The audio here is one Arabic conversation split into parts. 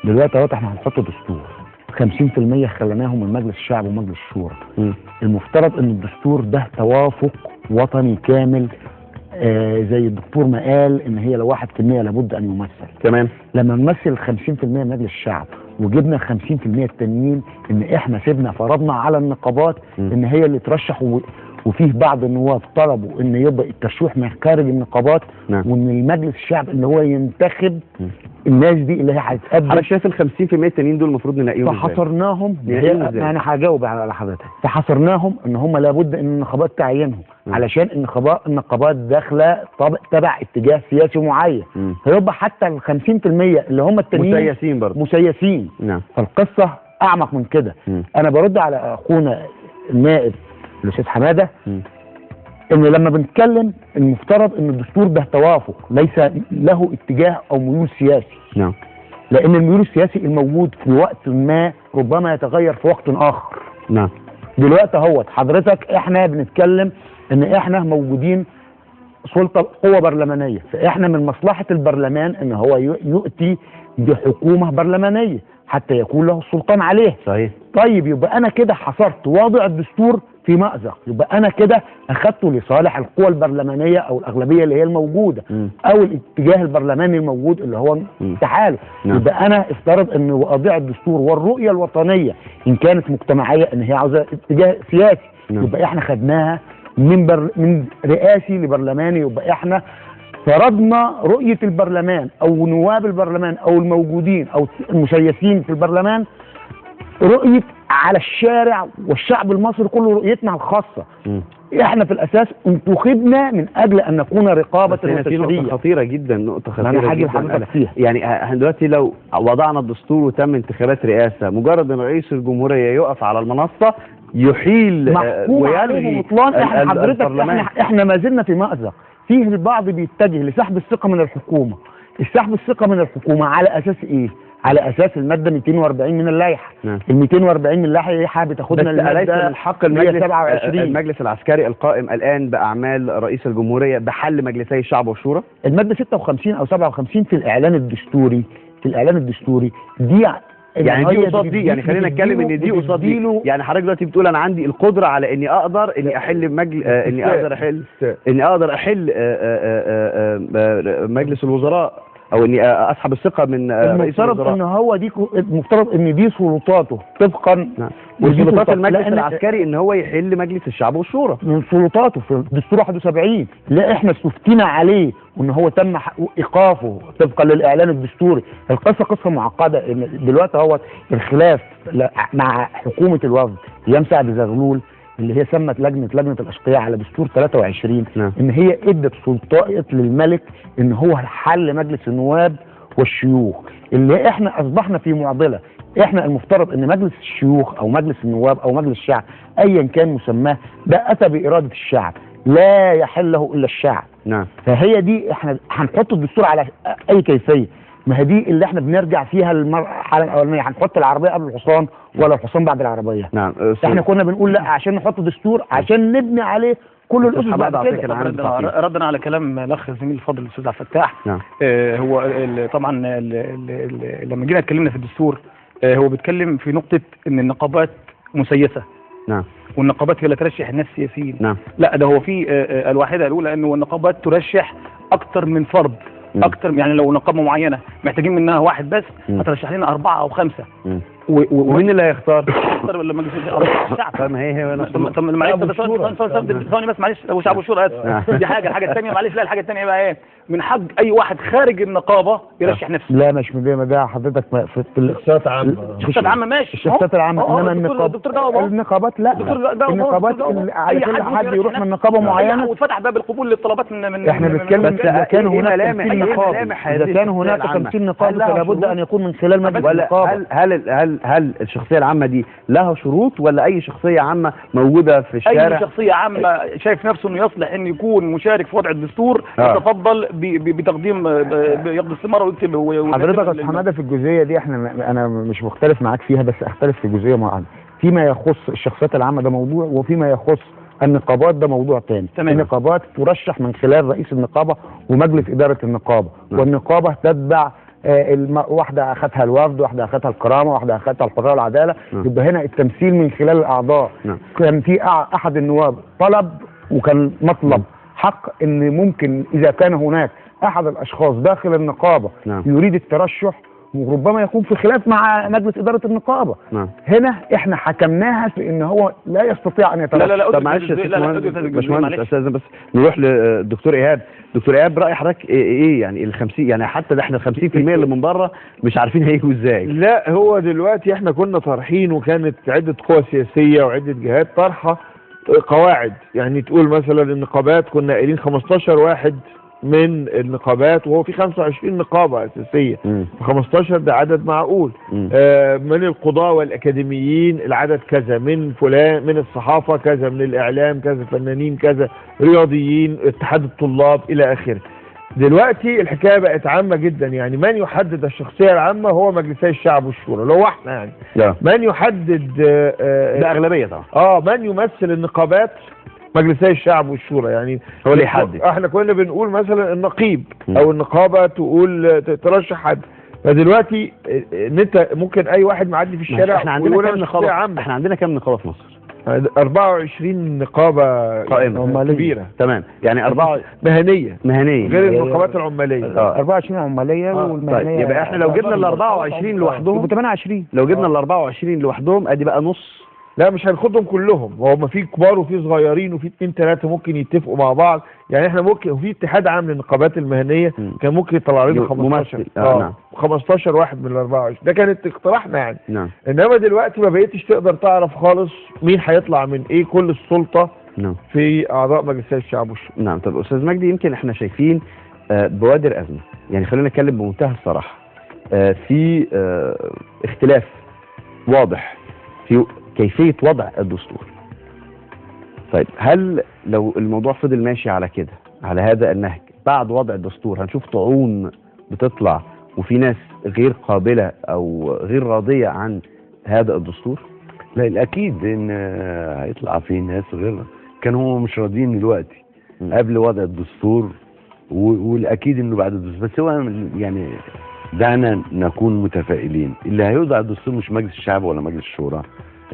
دلوقتي اهوت احنا هنحط دستور 50% خليناهم من مجلس الشعب ومجلس الشورى. المفترض ان الدستور ده توافق وطني كامل. زي الدكتور ما قال ان هي لو 1% لابد ان يمثل. تمام. لما نمثل 50% مجلس الشعب وجبنا 50% التانيين، ان احنا سيبنا فرضنا على النقابات ان هي اللي ترشح، وفيه بعض النواب طلبوا ان يبقى الترشيح من خارج النقابات. نعم. وان المجلس الشعب اللي هو ينتخب الناس دي اللي هي هتقدم. حضرتك شايف ال 50% التانيين دول المفروض نلاقيهم ازاي؟ فحصرناهم. انا هجاوب على حضرتك. فحصرناهم ان هم لابد ان النقابات تعينهم علشان النقابات داخله تبع اتجاه سياسي معين. فيبقى حتى ال 50% اللي هم التانيين مسيسين برضه. مسيسين. نعم. فالقصه اعمق من كده. انا برد على اخونا النائب الاستاذ حماده ان لما بنتكلم المفترض ان الدستور ده توافق ليس له اتجاه او ميول سياسي. نعم. لان الميول السياسي الموجود في وقت ما ربما يتغير في وقت اخر. نعم. دلوقتي اهوت حضرتك احنا بنتكلم ان احنا موجودين سلطه قوه برلمانيه، فاحنا من مصلحه البرلمان ان هو يؤتي بحكومه برلمانيه حتى يكون له السلطان عليه. صحيح. طيب يبقى انا كده حصرت واضع الدستور في مأزق، يبقى انا كده اخدته لصالح القوى البرلمانيه او الاغلبيه اللي هي الموجوده او الاتجاه البرلماني الموجود اللي هو تحالف. يبقى انا افترض ان واضع الدستور والرؤيه الوطنيه ان كانت مجتمعيه ان هي عاوزه اتجاه سياسي. يبقى احنا خدناها من رئاسي لبرلماني. يبقى احنا فرضنا رؤيه البرلمان او نواب البرلمان او الموجودين او المسيسين في البرلمان رؤيه على الشارع والشعب المصري كله رؤيتنا الخاصه. احنا في الاساس انتخبنا من اجل ان نكون رقابه وتشريعيه. نقطه خطيره جدا، نقطه خطيره انا هاجي جدا لحضرتك فيها. يعني احنا دلوقتي لو وضعنا الدستور وتم انتخابات رئاسه، مجرد ان رئيس الجمهوريه يقف على المنصه يحيل ويلغي بطلان. احنا حضرتك احنا ما زلنا في مأزق. فيه البعض بيتجه لسحب الثقه من الحكومه. السحب الثقه من الحكومه على اساس ايه؟ على اساس الماده 240 من اللائحه. ال 240 من اللائحه بتاخدنا الماده من حق المجلس العسكري القائم الان باعمال رئيس الجمهوريه بحل مجلسي الشعب والشورى. الماده 56 او 57 في الاعلان الدستوري، دي يعني دي قصاد دي، يعني خلينا نتكلم ان دي قصاد دي. يعني حضرتك دلوقتي بتقول انا عندي القدره على اني اقدر اني احل اني اقدر احل مجلس الوزراء او اني اسحب الثقه من رئيس الوزراء. ان هو دي المفترض ان دي سلطاته طبقا وسلطات المجلس العسكري ان هو يحل مجلس الشعب والشورى. من سلطاته في الدستور 71. لا احنا استفتينا عليه وان هو تم ايقافه طبقا للاعلان الدستوري. القصه قصه معقده. دلوقتي هو الخلاف مع حكومه الوفد ايام سعد زغلول اللي هي سمت لجنه الاشقياء على دستور 23. ان هي ادت سلطات للملك ان هو حل مجلس النواب والشيوخ، اللي احنا اصبحنا في معضله. احنا المفترض ان مجلس الشيوخ او مجلس النواب او مجلس الشعب ايا كان مسماه ده اتى باراده الشعب، لا يحله الا الشعب. نعم. فهي دي احنا هنحط الدستور على اي كيفيه. ما هي دي اللي احنا بنرجع فيها المرحله الاولانيه، هنحط العربيه قبل الحصان ولا الحصان بعد العربيه. نعم. احنا كنا بنقول لا عشان نحط دستور عشان نبني عليه كل الاسس بعد كده. ردنا على كلام الاخ الزميل الفاضل الاستاذ عبد الفتاح. نعم. هو طبعا لما جينا اتكلمنا في الدستور هو بيتكلم في نقطه ان النقابات مسيسه. نعم. والنقابات هي اللي ترشح الناس السياسيين. نعم. لا ده هو في الواحده الاولى انه النقابات ترشح اكثر من فرد. اكتر يعني لو نقابه معينه محتاجين منها واحد بس هترشح لنا 4 أو 5. ومين اللي هيختار؟ يختار ولا مجلس الشعب؟ طب ما هي طب معلش ثواني بس معلش ابو شعب وشورى دي حاجه. الحاجه الثانيه معلش لا الحاجه الثانيه بقى ايه؟ من حق اي واحد خارج النقابه يرشح نفسه. لا مش من ده حضرتك في الشخصيات عامه. الشخصيات عامه ماشي. الشخصيات العامه انما النقابات لا. النقابات اي حد يروح من نقابه معينه واتفتح باب القبول للطلبات من احنا بنتكلم اذا كان هناك تمثيل نقابي. اذا كان هناك تمثيل نقابي فلا بد ان يكون من خلال مجلس النقابه. هل الشخصية العامة دي لها شروط ولا أي شخصية عامة موجودة في الشارع؟ أي شخصية عامة شايف نفسه إنه يصلح إنه يكون مشارك في وضع الدستور يتفضل بتقديم يقضي الثمار ويكتب. حضرتك يا أستاذ حمادة في الجزئية دي أنا مش مختلف معاك فيها، بس أختلف في جزئية معينة. فيما يخص الشخصيات العامة ده موضوع، وفيما يخص النقابات ده موضوع تاني. النقابات ترشح من خلال رئيس النقابة ومجلس إدارة النقابة، والنقابة تتبع واحده اخذها الوفد، واحده اخذها الكرامه، واحده اخذها الحريه والعداله. يبقى هنا التمثيل من خلال الاعضاء. كان في احد النواب طلب وكان مطلب حق ان ممكن اذا كان هناك احد الاشخاص داخل النقابه يريد الترشح وربما يكون في خلاف مع مجلس اداره النقابه. هنا احنا حكمناها في ان هو لا يستطيع ان يترشح. لا طب معلش يا باشمهندس استاذ بس نروح للدكتور ايهاب. دكتور ايهاب، راي حضرتك ايه يعني ال 50 يعني حتى ده احنا ال 50% اللي من بره مش عارفين هيجوا ازاي؟ لا هو دلوقتي احنا كنا طارحين وكانت عده قوى سياسيه وعده جهات طرحه قواعد، يعني تقول مثلا النقابات كنا قايلين 15 واحد من النقابات، وهو في 25 نقابة أساسية، 15 ده عدد معقول. من القضاة والأكاديميين العدد كذا، من فلان، من الصحافة كذا، من الإعلام كذا، فنانين كذا، رياضيين، اتحاد الطلاب إلى آخره. دلوقتي الحكاية بقت عامة جدا، يعني من يحدد الشخصية العامة هو مجلسي الشعب والشورى، اللي هو احنا يعني. من يحدد ده أغلبية طبعا. من يمثل النقابات مجلسي الشعب والشورى، يعني هو اللي يحدد. احنا كنا بنقول مثلا النقيب او النقابه تقول ترشح حد، فدلوقتي انت ممكن اي واحد معدي في الشارع. احنا عندنا كام نقابه؟ احنا عندنا كام نقابه في مصر؟ 24 نقابه قائمه كبيره. تمام، يعني 4 مهنيه غير النقابات العماليه. 24 عماليه والمهنيه. طيب يبقى احنا لو جبنا ال 24 لوحدهم يبقى 28. لو جبنا ال 24 لوحدهم ادي بقى نص. لا مش هناخدهم كلهم، هو في كبار وفي صغيرين وفي 2 3 ممكن يتفقوا مع بعض، يعني احنا ممكن في اتحاد عام للنقابات المهنيه كان ممكن يطلع لنا 15 نعم. 15 واحد من ال 24، ده كانت اقتراحنا يعني. نعم. انما دلوقتي ما بقيتش تقدر تعرف خالص مين هيطلع من ايه، كل السلطه في اعضاء مجلسي الشعب والشورى. نعم. طب استاذ مجدي، يمكن احنا شايفين بوادر ازمه، يعني خلينا نتكلم بمنتهى الصراحه، في اختلاف واضح في كيفية وضع الدستور. طيب هل لو الموضوع فضل ماشي على كده، على هذا النهج، بعد وضع الدستور هنشوف طاعون بتطلع وفي ناس غير قابلة او غير راضية عن هذا الدستور؟ لا الأكيد ان هيطلع في ناس غير كانوا مش راضيين دلوقتي قبل وضع الدستور، والأكيد انه بعد الدستور. بس هو يعني دعنا نكون متفائلين، اللي هيوضع الدستور مش مجلس الشعب ولا مجلس الشورى،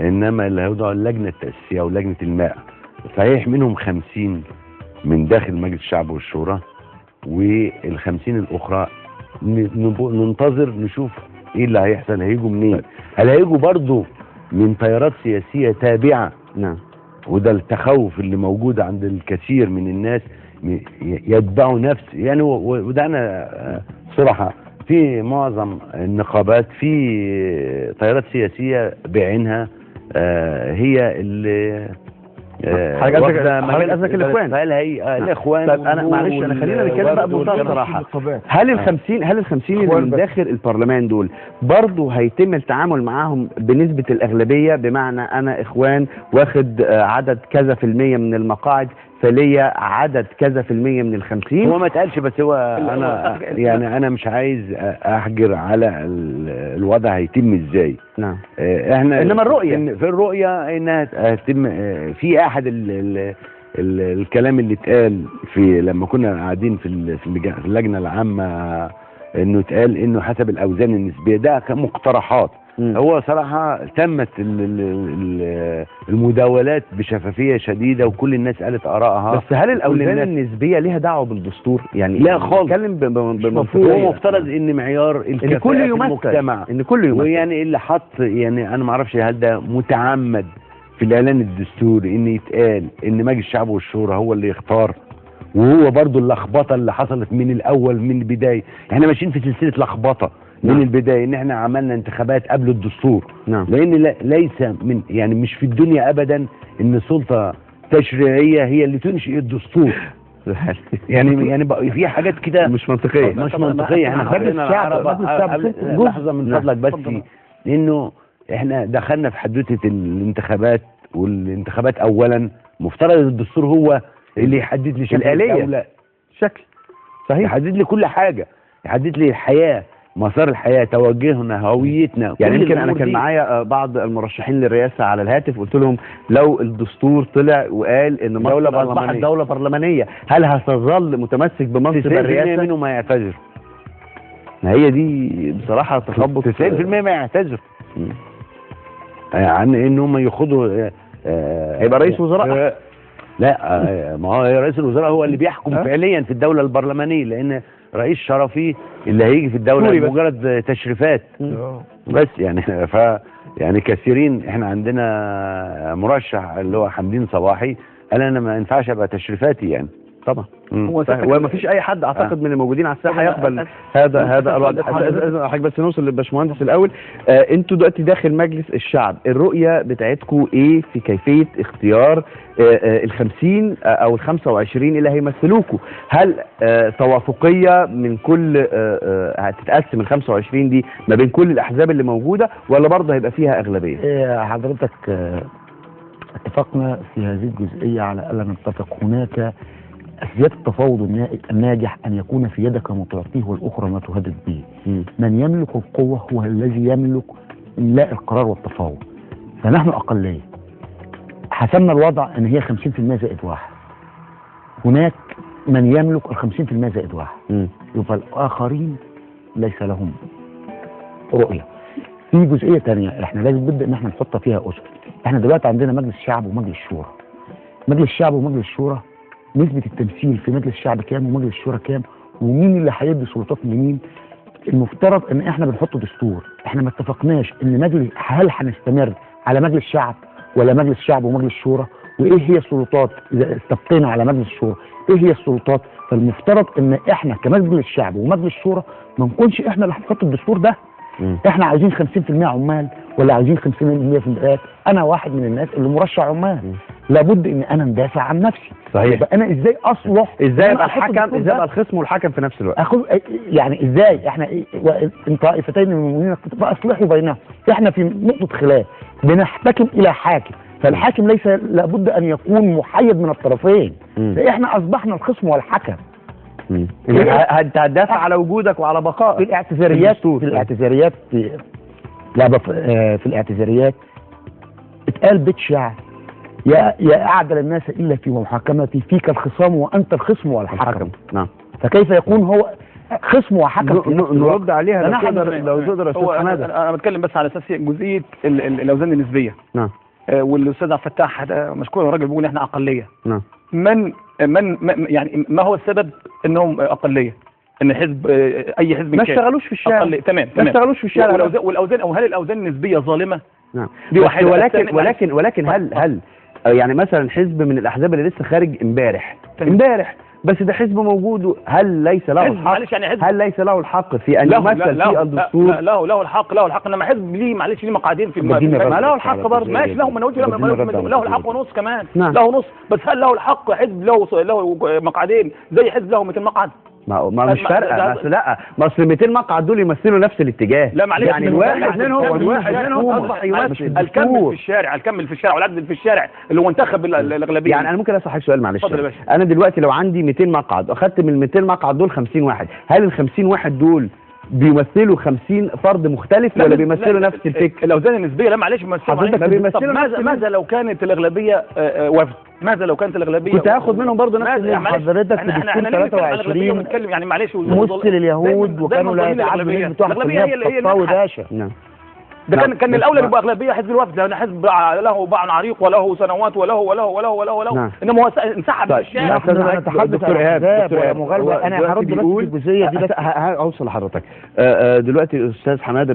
انما اللي هيوضع اللجنه التاسيسيه ولجنه الماء. صحيح منهم 50 من داخل مجلس الشعب والشورى، وال50 الاخرى ننتظر نشوف ايه اللي هيحصل، هيجوا منين؟ هل هيجوا برضه من تيارات سياسيه تابعه؟ نعم. وده التخوف اللي موجود عند الكثير من الناس، يتبعوا نفس يعني. ودعنا صراحه في معظم النقابات في تيارات سياسية بعينها هي اللي قصدك الاخوان. الاخوان. طيب انا معلش، انا خلينا نتكلم بقى بمنتهى الصراحه. هل ال 50 اللي من داخل البرلمان دول برضه هيتم التعامل معاهم بنسبه الاغلبيه، بمعنى انا اخوان واخد عدد كذا في المية من المقاعد، فليا عدد كذا في المية من ال50؟ هو ما اتقالش، بس هو انا يعني انا مش عايز احجر على الوضع هيتم ازاي. نعم. احنا انما الرؤيه في الرؤيه انها هتتم في احد الكلام اللي اتقال في لما كنا قاعدين في اللجنه العامه، انه اتقال انه حسب الاوزان النسبيه، ده كان مقترحات. هو صراحة تمت المداولات بشفافية شديدة وكل الناس قالت آرائها. بس هل الأوزان النسبية ليها دعوة بالدستور؟ يعني لا خالص. نتكلم بمنطقية. هو مفترض ان معيار الكفاءة في المجتمع ان كله يمثل، ويعني اللي حط، يعني انا ما اعرفش هل ده متعمد في الاعلان الدستوري ان يتقال ان مجلس الشعب والشورى هو اللي يختار، وهو برضو اللخبطة اللي حصلت من الاول من البداية. احنا ماشيين في سلسلة لخبطة من البداية، ان احنا عملنا انتخابات قبل الدستور. لان ليس من يعني مش في الدنيا ابدا ان سلطة تشريعية هي اللي تنشئ الدستور. يعني بقى في حاجات كده مش منطقية. احنا خلينا لحظة من فضلك بس، لانه احنا دخلنا في حدوتة الانتخابات، والانتخابات اولا مفترض الدستور هو اللي يحدد لي شكل الدولة، شكل صحيح، يحدد لي كل حاجة، يحدد لي الحياة، مسار الحياة، توجهنا، هويتنا. يعني يمكن انا كان معايا بعض المرشحين للرئاسة على الهاتف، قلت لهم لو الدستور طلع وقال ان مصر اصبحت دولة برلمانية، هل هتظل متمسك بمنصب الرئاسة؟ منهم ما يعتذر. ما هي دي بصراحه تخبط 90% ما يعتذر عن ان هم ياخدوا هيبقى رئيس وزراء. لا ما هو رئيس الوزراء هو اللي بيحكم فعليا في الدولة البرلمانية، لأن رئيس شرفي اللي هيجي في الدولة مجرد تشريفات بس. يعني يعني كثيرين، احنا عندنا مرشح اللي هو حمدين صباحي قال انا ما ينفعش ابقى تشريفاتي يعني. طبعا وما فيش اي حد اعتقد من الموجودين على الساحه يقبل هذا الوضع. حضرتك بس نوصل للباشمهندس الاول. انتوا دلوقتي داخل مجلس الشعب، الرؤيه بتاعتكم ايه في كيفيه اختيار ال50 او ال25 اللي هيمثلوكوا؟ هل توافقيه من كل هتتقسم ال25 دي ما بين كل الاحزاب اللي موجوده، ولا برضه هيبقى فيها اغلبيه؟ حضرتك اتفقنا في هذه الجزئيه على الا نتفق. هناك أساسيات التفاوض الناجح أن يكون في يدك ما تعطيه والأخرى ما تهدد به. من يملك القوة هو الذي يملك إملاء القرار والتفاوض. فنحن أقلية، حسمنا الوضع أن هي 50% زائد 1. هناك من يملك 50% زائد 1، يبقى الآخرين ليس لهم رؤية. في جزئية تانية احنا لازم نبدأ ان احنا نحط فيها أسس. احنا دلوقتي عندنا مجلس شعب ومجلس شورى. مجلس الشعب ومجلس الشورى نسبة التمثيل في مجلس الشعب كام ومجلس الشورى كام، ومين اللي هيدي سلطات لمين. المفترض ان احنا بنحط دستور. احنا ما اتفقناش ان مجلس، هل هنستمر على مجلس شعب ولا مجلس شعب ومجلس شورى، وايه هي السلطات اذا استبقينا على مجلس الشورى، ايه هي السلطات. فالمفترض ان احنا كمجلس شعب ومجلس شورى ما نكونش احنا اللي هنحط الدستور ده. احنا عايزين 50% عمال ولا عايزين 50% في البيئات. انا واحد من الناس اللي مرشح عمال، لابد ان انا ندافع عن نفسي. صحيح. يبقى انا ازاي اصلح، ازاي ابقى الحكم، ازاي ابقى الخصم والحكم في نفس الوقت. يعني ازاي احنا ان طائفتين من المؤمنين فاصلحوا بينهم. احنا في نقطه خلاف بنحتكم الى حاكم، فالحاكم ليس لابد ان يكون محايد من الطرفين. فاحنا اصبحنا الخصم والحكم. انت هتدافع على وجودك وعلى بقائك. في الاعتذاريات اتقال بيت شعر: يا اعدل الناس الا في محاكمتي، فيك الخصام وانت الخصم والحكم. نعم. فكيف يكون هو خصم وحكم؟ نرد عليها لو تقدر استاذ حماده. انا بتكلم بس على اساس جزئيه الاوزان النسبيه. نعم. والاستاذ عبد الفتاح مشكور الراجل بيقول احنا اقليه. نعم. يعني ما هو السبب انهم اقليه؟ ان حزب اي حزب ما اشتغلوش في الشارع. تمام. ما اشتغلوش في الشارع. والاوزان، او هل الاوزان النسبيه ظالمه؟ نعم. دي واحده. ولكن هل يعني مثلا حزب من الاحزاب اللي لسه خارج امبارح بس ده حزب موجود، هل ليس له الحق؟ يعني هل ليس له الحق في ان يمثل في الدستور؟ له الحق انما حزب ليه معلش ليه مقعدين في ما له الحق برضه. ماشي، له ما نقولش له الحق ونص كمان. نعم. له نص بس. هل له الحق حزب له مقعدين زي حزب له 200 مقعد؟ ما مش فارقه. بس لا، ما اصل 200 مقعد دول يمثلوا نفس الاتجاه. لا معلش، يعني الواحد منهم اصبح يمثل الكم في الشارع والعدد في الشارع اللي هو انتخب الاغلبيه. يعني انا ممكن اسالك سؤال معلش؟ اتفضل يا باشا. انا دلوقتي لو عندي 200 مقعد واخدت من ال 200 مقعد دول 50 واحد، هل ال 50 واحد دول بيمثلوا 50 فرد مختلف ولا بيمثلوا نفس الفكر؟ الاوزان النسبيه لا معلش بيمثلوا ماذا لو كانت الاغلبيه وفد؟ ماذا لو كانت الاغلبيه كنت هاخد منهم برضه نفس اللي حضرتك في دستور 23 بنتكلم يعني معلش مثل اليهود وكانوا لا يتعبوا بتوع الخطاوي باشا. نعم. ده كان الاولى يبقى اغلبيه حزب الوفد، لان حزب له باع عريق وله سنوات وله نعم. انما هو انسحب من الشارع. انا اتحدث عن الاحزاب ولا مغالبه. انا هرد بس في الجزئيه دي بس اوصل لحضرتك. دلوقتي استاذ حماده